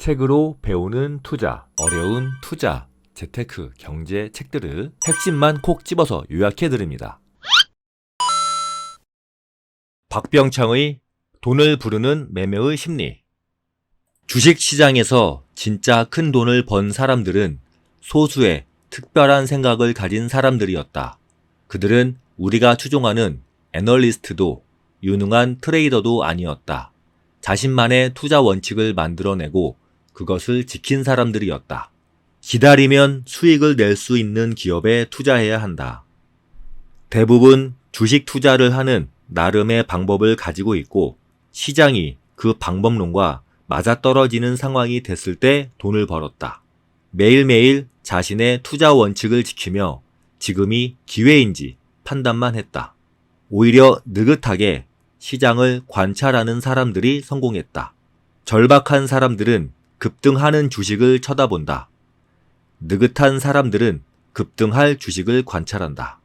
책으로 배우는 투자, 어려운 투자, 재테크, 경제 책들을 핵심만 콕 집어서 요약해드립니다. 박병창의 돈을 부르는 매매의 심리. 주식시장에서 진짜 큰 돈을 번 사람들은 소수의 특별한 생각을 가진 사람들이었다. 그들은 우리가 추종하는 애널리스트도 유능한 트레이더도 아니었다. 자신만의 투자 원칙을 만들어내고 그것을 지킨 사람들이었다. 기다리면 수익을 낼 수 있는 기업에 투자해야 한다. 대부분 주식 투자를 하는 나름의 방법을 가지고 있고 시장이 그 방법론과 맞아떨어지는 상황이 됐을 때 돈을 벌었다. 매일매일 자신의 투자 원칙을 지키며 지금이 기회인지 판단만 했다. 오히려 느긋하게 시장을 관찰하는 사람들이 성공했다. 절박한 사람들은 급등하는 주식을 쳐다본다. 느긋한 사람들은 급등할 주식을 관찰한다.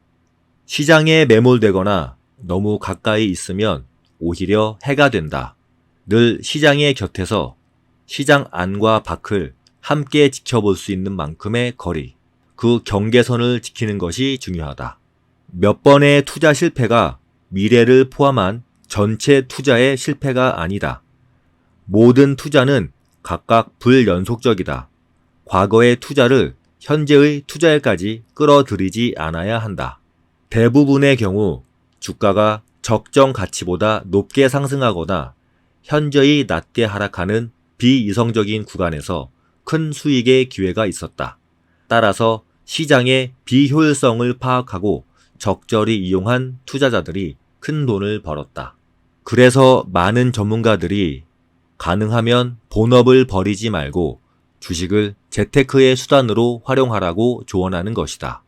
시장에 매몰되거나 너무 가까이 있으면 오히려 해가 된다. 늘 시장의 곁에서 시장 안과 밖을 함께 지켜볼 수 있는 만큼의 거리, 그 경계선을 지키는 것이 중요하다. 몇 번의 투자 실패가 미래를 포함한 전체 투자의 실패가 아니다. 모든 투자는 각각 불연속적이다. 과거의 투자를 현재의 투자에까지 끌어들이지 않아야 한다. 대부분의 경우 주가가 적정 가치보다 높게 상승하거나 현저히 낮게 하락하는 비이성적인 구간에서 큰 수익의 기회가 있었다. 따라서 시장의 비효율성을 파악하고 적절히 이용한 투자자들이 큰 돈을 벌었다. 그래서 많은 전문가들이 가능하면 본업을 버리지 말고 주식을 재테크의 수단으로 활용하라고 조언하는 것이다.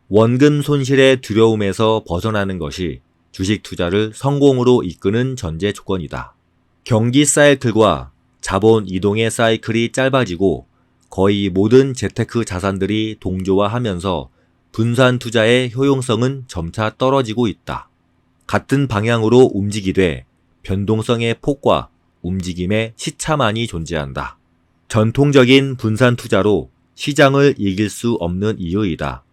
원금 손실의 두려움에서 벗어나는 것이 주식 투자를 성공으로 이끄는 전제 조건이다. 경기 사이클과 자본 이동의 사이클이 짧아지고 거의 모든 재테크 자산들이 동조화하면서 분산 투자의 효용성은 점차 떨어지고 있다. 같은 방향으로 움직이되 변동성의 폭과 움직임의 시차만이 존재한다. 전통적인 분산 투자로 시장을 이길 수 없는 이유이다.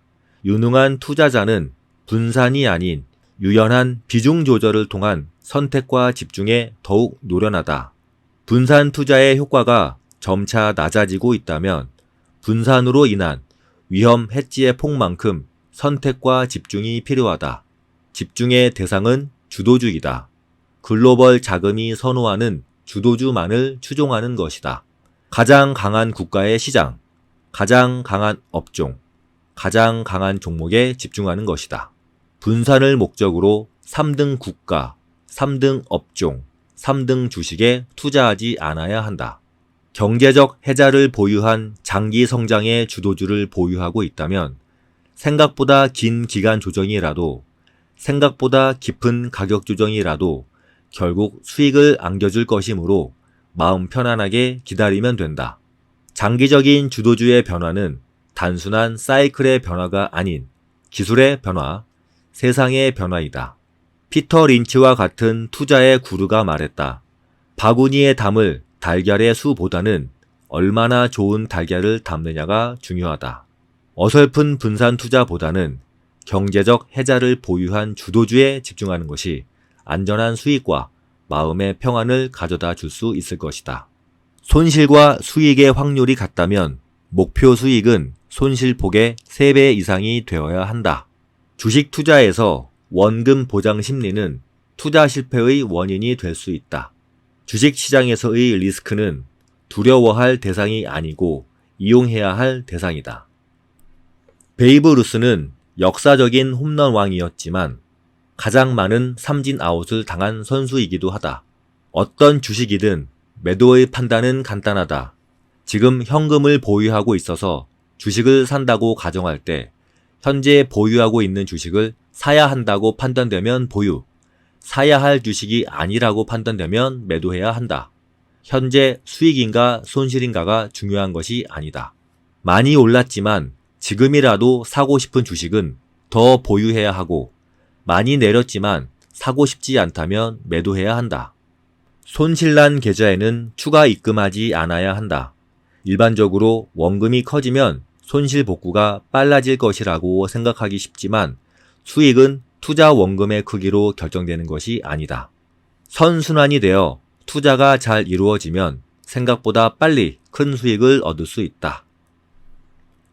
유능한 투자자는 분산이 아닌 유연한 비중 조절을 통한 선택과 집중에 더욱 노련하다. 분산 투자의 효과가 점차 낮아지고 있다면 분산으로 인한 위험 해지의 폭만큼 선택과 집중이 필요하다. 집중의 대상은 주도주이다. 글로벌 자금이 선호하는 주도주만을 추종하는 것이다. 가장 강한 국가의 시장, 가장 강한 업종, 가장 강한 종목에 집중하는 것이다. 분산을 목적으로 3등 국가, 3등 업종, 3등 주식에 투자하지 않아야 한다. 경제적 해자를 보유한 장기 성장의 주도주를 보유하고 있다면 생각보다 긴 기간 조정이라도, 생각보다 깊은 가격 조정이라도 결국 수익을 안겨줄 것이므로 마음 편안하게 기다리면 된다. 장기적인 주도주의 변화는 단순한 사이클의 변화가 아닌 기술의 변화, 세상의 변화이다. 피터 린치와 같은 투자의 구루가 말했다. 바구니에 담을 달걀의 수보다는 얼마나 좋은 달걀을 담느냐가 중요하다. 어설픈 분산 투자보다는 경제적 해자를 보유한 주도주에 집중하는 것이 안전한 수익과 마음의 평안을 가져다 줄 수 있을 것이다. 손실과 수익의 확률이 같다면 목표 수익은 손실폭의 3배 이상이 되어야 한다. 주식 투자에서 원금 보장 심리는 투자 실패의 원인이 될 수 있다. 주식 시장에서의 리스크는 두려워할 대상이 아니고 이용해야 할 대상이다. 베이브 루스는 역사적인 홈런 왕이었지만 가장 많은 삼진 아웃을 당한 선수이기도 하다. 어떤 주식이든 매도의 판단은 간단하다. 지금 현금을 보유하고 있어서 주식을 산다고 가정할 때 현재 보유하고 있는 주식을 사야 한다고 판단되면 보유, 사야 할 주식이 아니라고 판단되면 매도해야 한다. 현재 수익인가 손실인가가 중요한 것이 아니다. 많이 올랐지만 지금이라도 사고 싶은 주식은 더 보유해야 하고 많이 내렸지만 사고 싶지 않다면 매도해야 한다. 손실난 계좌에는 추가 입금하지 않아야 한다. 일반적으로 원금이 커지면 손실 복구가 빨라질 것이라고 생각하기 쉽지만 수익은 투자 원금의 크기로 결정되는 것이 아니다. 선순환이 되어 투자가 잘 이루어지면 생각보다 빨리 큰 수익을 얻을 수 있다.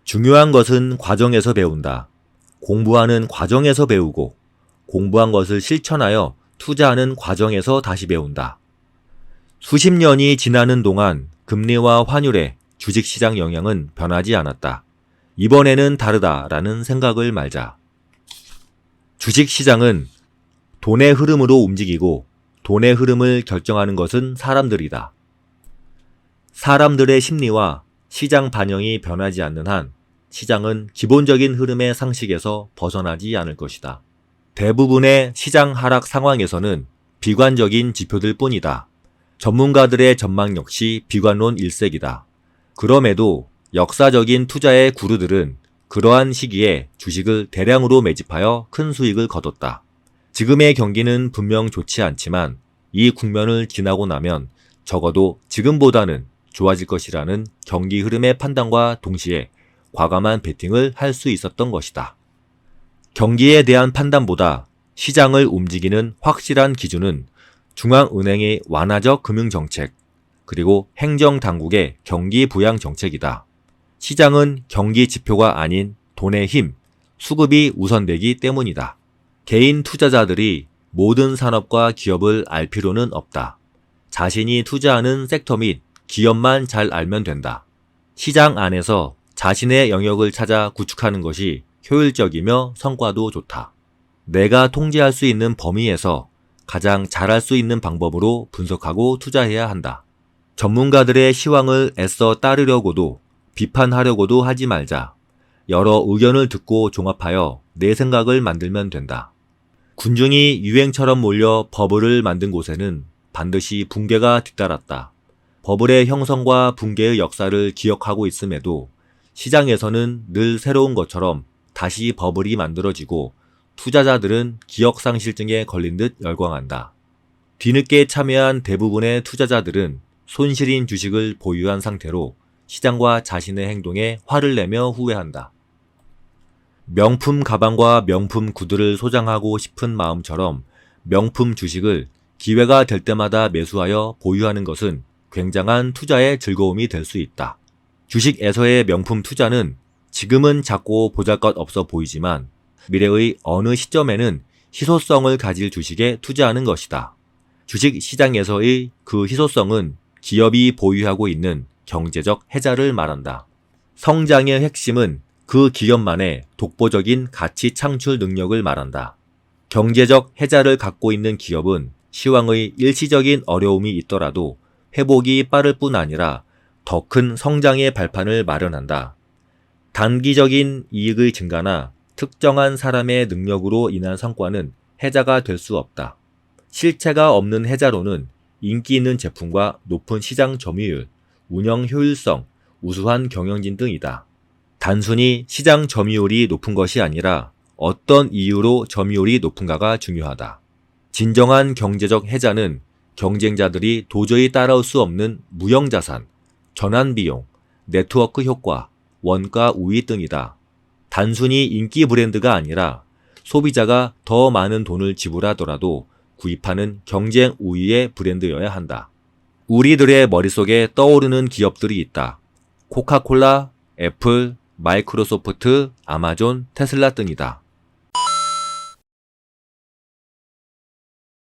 중요한 것은 과정에서 배운다. 공부하는 과정에서 배우고 공부한 것을 실천하여 투자하는 과정에서 다시 배운다. 수십 년이 지나는 동안 금리와 환율의 주식시장 영향은 변하지 않았다. 이번에는 다르다라는 생각을 말자. 주식시장은 돈의 흐름으로 움직이고 돈의 흐름을 결정하는 것은 사람들이다. 사람들의 심리와 시장 반영이 변하지 않는 한 시장은 기본적인 흐름의 상식에서 벗어나지 않을 것이다. 대부분의 시장 하락 상황에서는 비관적인 지표들 뿐이다. 전문가들의 전망 역시 비관론 일색이다. 그럼에도 역사적인 투자의 구루들은 그러한 시기에 주식을 대량으로 매집하여 큰 수익을 거뒀다. 지금의 경기는 분명 좋지 않지만 이 국면을 지나고 나면 적어도 지금보다는 좋아질 것이라는 경기 흐름의 판단과 동시에 과감한 베팅을 할 수 있었던 것이다. 경기에 대한 판단보다 시장을 움직이는 확실한 기준은 중앙은행의 완화적 금융정책, 그리고 행정당국의 경기 부양 정책이다. 시장은 경기 지표가 아닌 돈의 힘, 수급이 우선되기 때문이다. 개인 투자자들이 모든 산업과 기업을 알 필요는 없다. 자신이 투자하는 섹터 및 기업만 잘 알면 된다. 시장 안에서 자신의 영역을 찾아 구축하는 것이 효율적이며 성과도 좋다. 내가 통제할 수 있는 범위에서 가장 잘할 수 있는 방법으로 분석하고 투자해야 한다. 전문가들의 시황을 애써 따르려고도 비판하려고도 하지 말자. 여러 의견을 듣고 종합하여 내 생각을 만들면 된다. 군중이 유행처럼 몰려 버블을 만든 곳에는 반드시 붕괴가 뒤따랐다. 버블의 형성과 붕괴의 역사를 기억하고 있음에도 시장에서는 늘 새로운 것처럼 다시 버블이 만들어지고 투자자들은 기억상실증에 걸린 듯 열광한다. 뒤늦게 참여한 대부분의 투자자들은 손실인 주식을 보유한 상태로 시장과 자신의 행동에 화를 내며 후회한다. 명품 가방과 명품 구두를 소장하고 싶은 마음처럼 명품 주식을 기회가 될 때마다 매수하여 보유하는 것은 굉장한 투자의 즐거움이 될 수 있다. 주식에서의 명품 투자는 지금은 작고 보잘것없어 보이지만 미래의 어느 시점에는 희소성을 가질 주식에 투자하는 것이다. 주식 시장에서의 그 희소성은 기업이 보유하고 있는 경제적 해자를 말한다. 성장의 핵심은 그 기업만의 독보적인 가치 창출 능력을 말한다. 경제적 해자를 갖고 있는 기업은 시황의 일시적인 어려움이 있더라도 회복이 빠를 뿐 아니라 더 큰 성장의 발판을 마련한다. 단기적인 이익의 증가나 특정한 사람의 능력으로 인한 성과는 해자가 될 수 없다. 실체가 없는 해자로는 인기 있는 제품과 높은 시장 점유율, 운영 효율성, 우수한 경영진 등이다. 단순히 시장 점유율이 높은 것이 아니라 어떤 이유로 점유율이 높은가가 중요하다. 진정한 경제적 해자는 경쟁자들이 도저히 따라올 수 없는 무형자산, 전환비용, 네트워크 효과, 원가 우위 등이다. 단순히 인기 브랜드가 아니라 소비자가 더 많은 돈을 지불하더라도 구입하는 경쟁 우위의 브랜드여야 한다. 우리들의 머릿속에 떠오르는 기업들이 있다. 코카콜라, 애플, 마이크로소프트, 아마존, 테슬라 등이다.